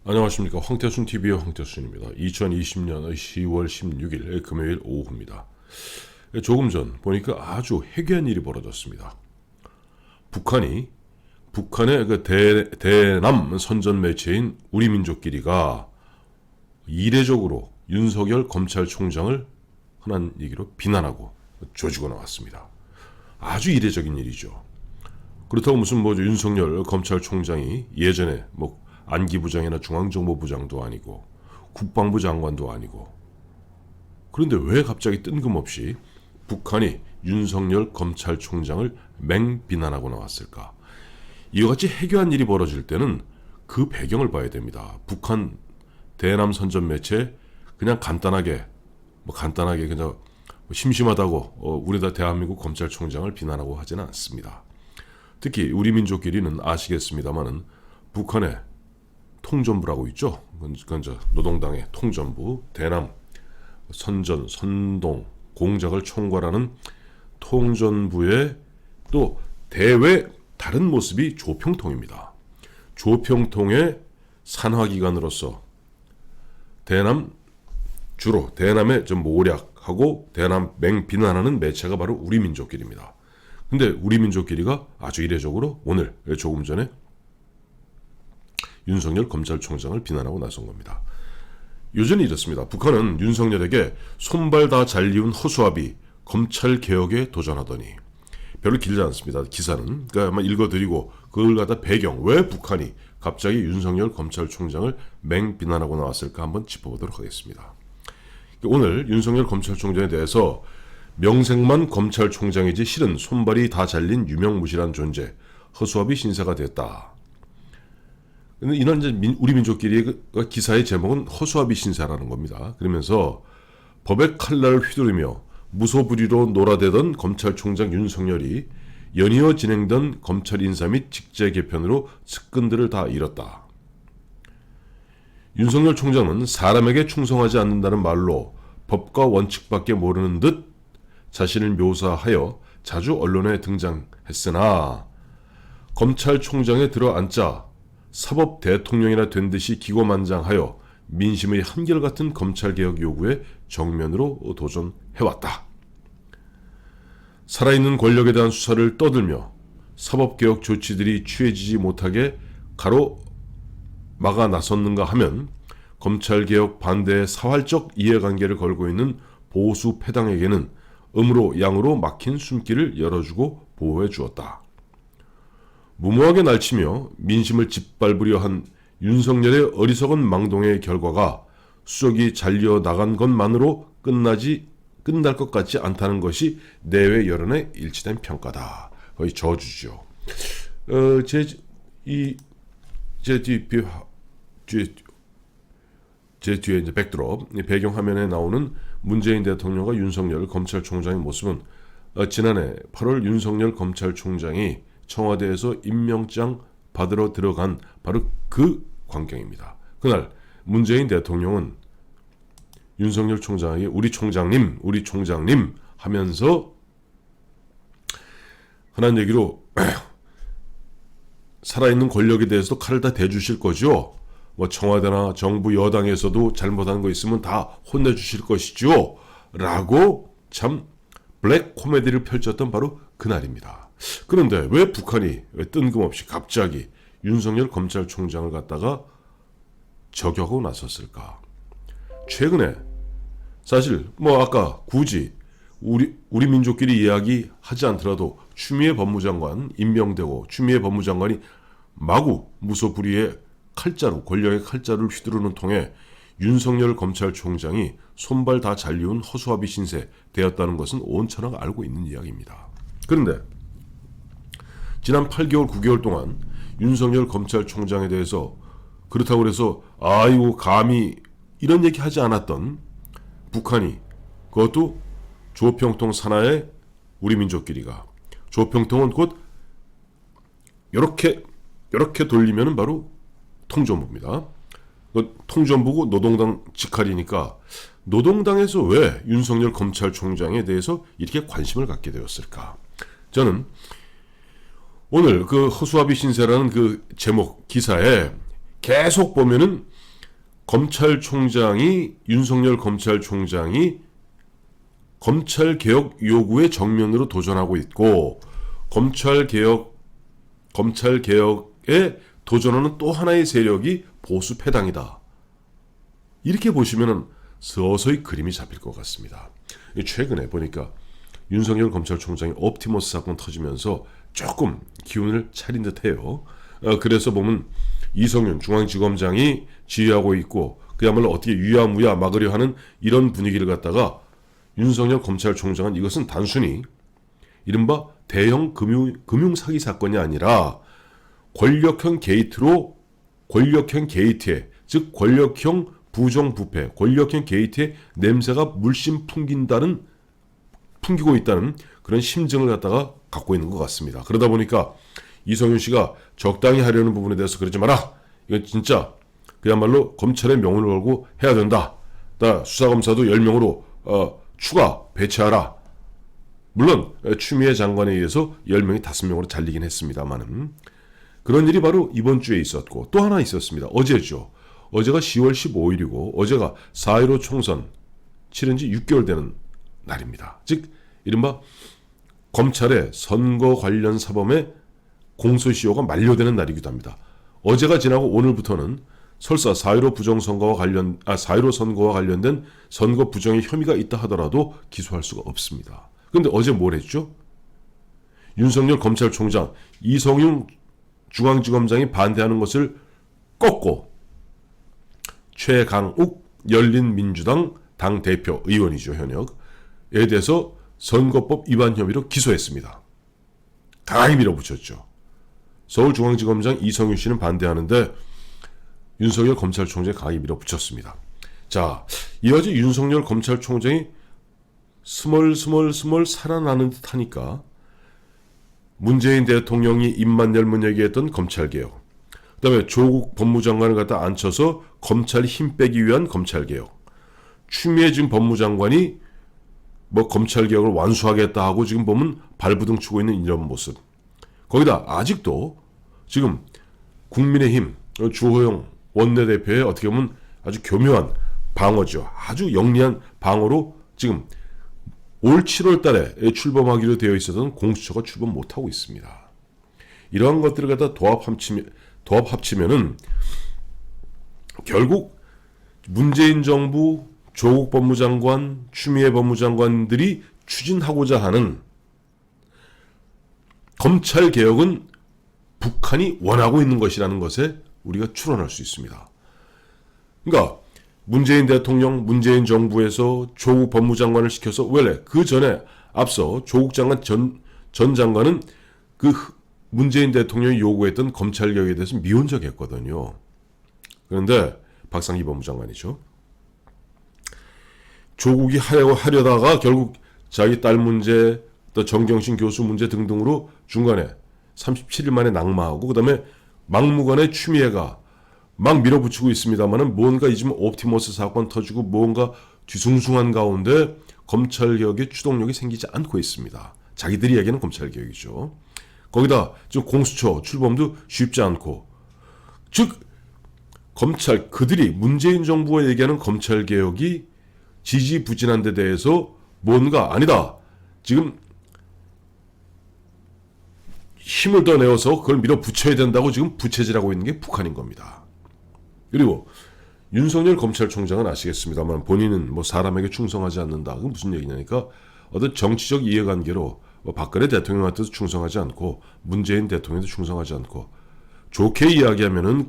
안녕하십니까. 황태순TV의 황태순입니다. 2020년 10월 16일 금요일 오후입니다. 조금 전 보니까 아주 해괴한 일이 벌어졌습니다. 북한의 그 대남 선전 매체인 우리민족끼리가 이례적으로 윤석열 검찰총장을 흔한 얘기로 비난하고 조지고 나왔습니다. 아주 이례적인 일이죠. 그렇다고 무슨 윤석열 검찰총장이 예전에 안기부장이나 중앙정보부장도 아니고 국방부 장관도 아니고, 그런데 왜 갑자기 뜬금없이 북한이 윤석열 검찰총장을 맹비난하고 나왔을까? 이와 같이 해괴한 일이 벌어질 때는 그 배경을 봐야 됩니다. 북한 대남 선전 매체 그냥 간단하게 그냥 심심하다고 우리나라 대한민국 검찰총장을 비난하고 하지는 않습니다. 특히 우리 민족끼리는 아시겠습니다만은 북한의 통전부라고 있죠. 그건 노동당의 통전부, 대남 선동 공작을 총괄하는 통전부의 또 대외 다른 모습이 조평통입니다. 조평통의 산하기관으로서 주로 대남에 좀 모략하고 대남 맹비난하는 매체가 바로 우리민족끼리입니다. 근데 우리민족끼리가 아주 이례적으로 오늘 조금 전에 윤석열 검찰총장을 비난하고 나선 겁니다. 요전이 이렇습니다. 북한은 윤석열에게 손발 다 잘리운 허수아비 검찰개혁에 도전하더니, 별로 길지 않습니다. 기사는. 그러니까 한번 읽어드리고 그걸 갖다 배경, 왜 북한이 갑자기 윤석열 검찰총장을 맹비난하고 나왔을까 한번 짚어보도록 하겠습니다. 오늘 윤석열 검찰총장에 대해서 명색만 검찰총장이지 실은 손발이 다 잘린 유명무실한 존재, 허수아비 신세가 됐다. 이런 우리 민족끼리 기사의 제목은 허수아비 신세라는 겁니다. 그러면서 법의 칼날을 휘두르며 무소불위로 놀아대던 검찰총장 윤석열이 연이어 진행된 검찰 인사 및 직제 개편으로 측근들을 다 잃었다. 윤석열 총장은 사람에게 충성하지 않는다는 말로 법과 원칙밖에 모르는 듯 자신을 묘사하여 자주 언론에 등장했으나 검찰총장에 들어앉자 사법 대통령이나 된 듯이 기고만장하여 민심의 한결같은 검찰개혁 요구에 정면으로 도전해왔다. 살아있는 권력에 대한 수사를 떠들며 사법개혁 조치들이 취해지지 못하게 가로막아 나섰는가 하면 검찰개혁 반대의 사활적 이해관계를 걸고 있는 보수 패당에게는 음으로 양으로 막힌 숨길을 열어주고 보호해 주었다. 무모하게 날치며 민심을 짓밟으려 한 윤석열의 어리석은 망동의 결과가 수석이 잘려 나간 것만으로 끝날 것 같지 않다는 것이 내외 여론에 일치된 평가다. 거의 저주죠. 제 뒤에 이제 백드롭 배경 화면에 나오는 문재인 대통령과 윤석열 검찰총장의 모습은 지난해 8월 윤석열 검찰총장이 청와대에서 임명장 받으러 들어간 바로 그 광경입니다. 그날 문재인 대통령은 윤석열 총장에게 우리 총장님 하면서 흔한 얘기로 살아있는 권력에 대해서도 칼을 다 대주실 거죠. 청와대나 정부 여당에서도 잘못한 거 있으면 다 혼내주실 것이죠. 라고 참 블랙 코미디를 펼쳤던 바로 그날입니다. 그런데 왜 북한이 뜬금없이 갑자기 윤석열 검찰총장을 갖다가 저격하고 나섰을까? 최근에 사실 아까 굳이 우리 민족끼리 이야기하지 않더라도 추미애 법무장관 임명되고 추미애 법무장관이 마구 무소불위의 권력의 칼자루를 휘두르는 통에 윤석열 검찰총장이 손발 다 잘리운 허수아비 신세 되었다는 것은 온 천하가 알고 있는 이야기입니다. 그런데 지난 8개월, 9개월 동안 윤석열 검찰총장에 대해서 그렇다고 해서 아이고 감히 이런 얘기 하지 않았던 북한이, 그것도 조평통 산하의 우리 민족끼리가, 조평통은 곧 이렇게 돌리면 바로 통전부입니다. 통전부고 노동당 직할이니까 노동당에서 왜 윤석열 검찰총장에 대해서 이렇게 관심을 갖게 되었을까? 저는 오늘 그 허수아비 신세라는 그 제목 기사에 계속 보면은 윤석열 검찰총장이 검찰개혁 요구에 정면으로 도전하고 있고, 검찰개혁에 도전하는 또 하나의 세력이 보수패당이다. 이렇게 보시면 서서히 그림이 잡힐 것 같습니다. 최근에 보니까 윤석열 검찰총장이 옵티머스 사건 터지면서 조금 기운을 차린 듯해요. 그래서 보면 이성윤 중앙지검장이 지휘하고 있고, 그야말로 어떻게 유야무야 막으려 하는 이런 분위기를 갖다가 윤석열 검찰총장은 이것은 단순히 이른바 대형 금융 사기 사건이 아니라 권력형 게이트에, 즉 권력형 부정부패, 권력형 게이트의 냄새가 물씬 풍기고 있다는 그런 심증을 갖다가 갖고 있는 것 같습니다. 그러다 보니까 이성윤 씨가 적당히 하려는 부분에 대해서 그러지 마라. 이건 진짜 그야말로 검찰의 명운을 걸고 해야 된다. 수사검사도 10명으로 추가 배치하라. 물론 추미애 장관에 의해서 10명이 5명으로 잘리긴 했습니다만은 그런 일이 바로 이번 주에 있었고, 또 하나 있었습니다. 어제죠. 어제가 10월 15일이고 어제가 4.15 총선 치른 지 6개월 되는 날입니다. 즉 이른바 검찰의 선거 관련 사범의 공소시효가 만료되는 날이기도 합니다. 어제가 지나고 오늘부터는 설사 4.15 선거와 관련된 선거 부정의 혐의가 있다 하더라도 기소할 수가 없습니다. 그런데 어제 뭘 했죠? 윤석열 검찰총장, 이성윤 중앙지검장이 반대하는 것을 꺾고 최강욱 열린민주당 당대표 의원이죠, 현역에 대해서 선거법 위반 혐의로 기소했습니다. 강하게 밀어붙였죠. 서울중앙지검장 이성윤 씨는 반대하는데 윤석열 검찰총장이 강하게 밀어붙였습니다. 자, 이어지 윤석열 검찰총장이 스멀스멀 살아나는 듯 하니까 문재인 대통령이 입만 열면 얘기했던 검찰개혁, 그 다음에 조국 법무장관을 갖다 앉혀서 검찰 힘 빼기 위한 검찰개혁, 추미애 지금 법무장관이 검찰개혁을 완수하겠다 하고 지금 보면 발부둥 치고 있는 이런 모습, 거기다 아직도 지금 국민의힘 주호영 원내대표의 어떻게 보면 아주 교묘한 방어죠. 아주 영리한 방어로 지금 올 7월 달에 출범하기로 되어 있었던 공수처가 출범 못하고 있습니다. 이러한 것들을 갖다 도합 합치면은 결국 문재인 정부, 조국 법무장관, 추미애 법무장관들이 추진하고자 하는 검찰개혁은 북한이 원하고 있는 것이라는 것에 우리가 추론할 수 있습니다. 그러니까 문재인 대통령, 문재인 정부에서 조국 법무장관을 시켜서 원래 그 전에 앞서 조국 장관 전 장관은 그 문재인 대통령이 요구했던 검찰개혁에 대해서 미온적했거든요. 그런데 박상기 법무장관이죠. 조국이 하려다가 결국 자기 딸 문제, 또 정경심 교수 문제 등등으로 중간에 37일 만에 낙마하고, 그 다음에 막무가내 추미애가 막 밀어붙이고 있습니다만은 뭔가 이즘 옵티머스 사건 터지고 뭔가 뒤숭숭한 가운데 검찰개혁의 추동력이 생기지 않고 있습니다. 자기들이 얘기하는 검찰개혁이죠. 거기다 지금 공수처 출범도 쉽지 않고, 즉 그들이 문재인 정부가 얘기하는 검찰개혁이 지지부진한 데 대해서 뭔가 아니다, 지금 힘을 더 내어서 그걸 밀어붙여야 된다고 지금 부채질하고 있는 게 북한인 겁니다. 그리고 윤석열 검찰총장은 아시겠습니다만 본인은 사람에게 충성하지 않는다. 그건 무슨 얘기냐니까 어떤 정치적 이해관계로 박근혜 대통령한테도 충성하지 않고 문재인 대통령도 충성하지 않고, 좋게 이야기하면은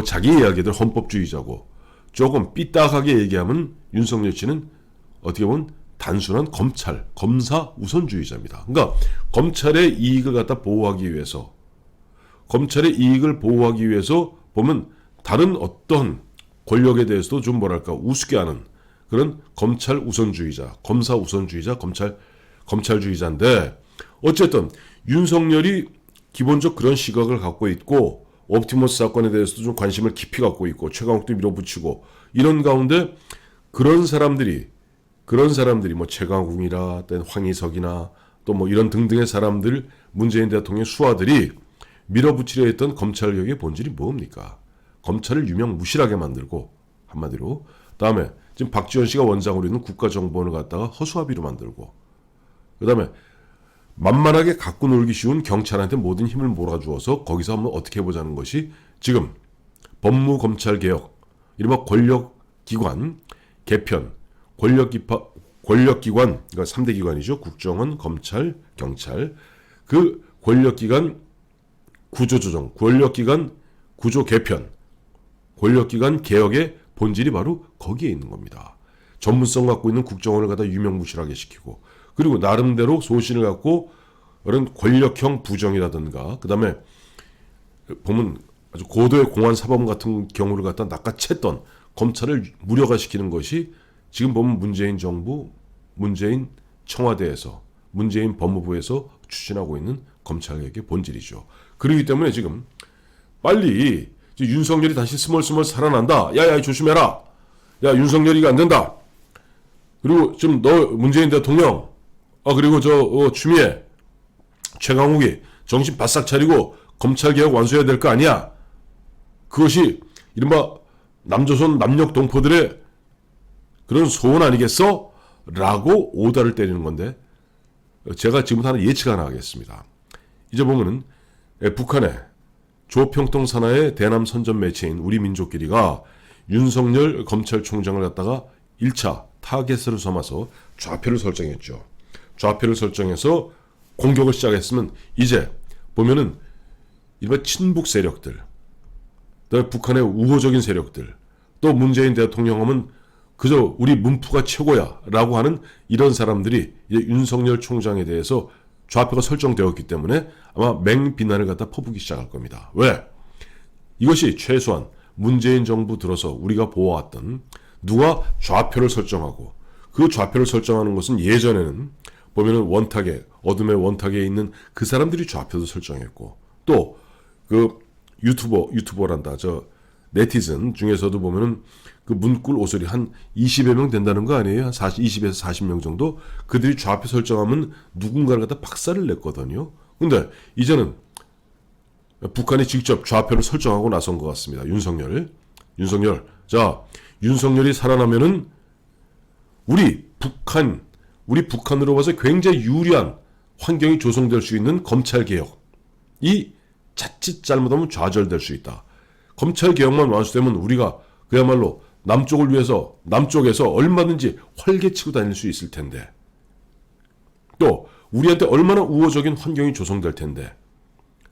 자기 이야기들 헌법주의자고, 조금 삐딱하게 얘기하면 윤석열 씨는 어떻게 보면 단순한 검사 우선주의자입니다. 그러니까 검찰의 이익을 갖다 보호하기 위해서 보면 다른 어떤 권력에 대해서도 좀 우습게 하는 그런 검찰 우선주의자, 검사 우선주의자, 검찰주의자인데, 어쨌든 윤석열이 기본적 그런 시각을 갖고 있고, 옵티머스 사건에 대해서도 좀 관심을 깊이 갖고 있고, 최강욱도 밀어붙이고, 이런 가운데 그런 사람들이 최강욱이라 황희석이나 또 이런 등등의 사람들, 문재인 대통령의 수하들이 밀어붙이려 했던 검찰개혁의 본질이 뭡니까? 검찰을 유명무실하게 만들고 한마디로. 다음에 지금 박지원 씨가 원장으로 있는 국가정보원을 갖다가 허수아비로 만들고, 그 다음에 만만하게 갖고 놀기 쉬운 경찰한테 모든 힘을 몰아주어서 거기서 한번 어떻게 해보자는 것이 지금 법무검찰개혁, 이른바 권력기관 개편, 권력기관, 그러니까 3대 기관이죠. 국정원, 검찰, 경찰. 그 권력기관 구조조정, 권력기관 구조 개편, 권력기관 개혁의 본질이 바로 거기에 있는 겁니다. 전문성 갖고 있는 국정원을 갖다 유명무실하게 시키고, 그리고 나름대로 소신을 갖고 그런 권력형 부정이라든가, 그 다음에 보면 아주 고도의 공안 사범 같은 경우를 갖다 낚아챘던 검찰을 무력화시키는 것이 지금 보면 문재인 정부, 문재인 청와대에서, 문재인 법무부에서 추진하고 있는 검찰개혁의 본질이죠. 그렇기 때문에 지금 빨리 윤석열이 다시 스멀스멀 살아난다. 야야 조심해라. 야 윤석열이가 안 된다. 그리고 좀 너 문재인 대통령, 그리고 추미애, 최강욱이 정신 바싹 차리고 검찰개혁 완수해야 될 거 아니야. 그것이 이른바 남조선 남녘 동포들의 그런 소원 아니겠어? 라고 오다를 때리는 건데, 제가 지금부터 하나 예측 하나 하겠습니다. 이제 보면은 북한의 조평통 산하의 대남 선전 매체인 우리민족끼리가 윤석열 검찰총장을 갖다가 1차 타겟으로 삼아서 좌표를 설정했죠. 좌표를 설정해서 공격을 시작했으면 이제 보면은 이른바 친북 세력들, 또 북한의 우호적인 세력들, 또 문재인 대통령 하면 그저 우리 문프가 최고야 라고 하는 이런 사람들이 이제 윤석열 총장에 대해서 좌표가 설정되었기 때문에 아마 맹비난을 갖다 퍼붓기 시작할 겁니다. 왜? 이것이 최소한 문재인 정부 들어서 우리가 보아왔던, 누가 좌표를 설정하고, 그 좌표를 설정하는 것은 예전에는 보면은 원탁에, 어둠의 원탁에 있는 그 사람들이 좌표도 설정했고, 또 그 유튜버란다, 네티즌 중에서도 보면은 그 문꿀 오소리 한 20여 명 된다는 거 아니에요? 한 20에서 40명 정도? 그들이 좌표 설정하면 누군가를 갖다 박살을 냈거든요. 근데 이제는 북한이 직접 좌표를 설정하고 나선 것 같습니다. 윤석열. 자, 윤석열이 살아나면은 우리 북한으로 봐서 굉장히 유리한 환경이 조성될 수 있는 검찰개혁이 자칫 잘못하면 좌절될 수 있다. 검찰개혁만 완수되면 우리가 그야말로 남쪽에서 얼마든지 활개치고 다닐 수 있을 텐데, 또 우리한테 얼마나 우호적인 환경이 조성될 텐데,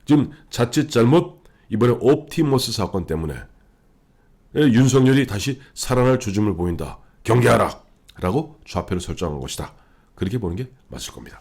지금 자칫 잘못 이번에 옵티머스 사건 때문에 윤석열이 다시 살아날 조짐을 보인다. 경계하라! 라고 좌표를 설정한 것이다. 그렇게 보는 게 맞을 겁니다.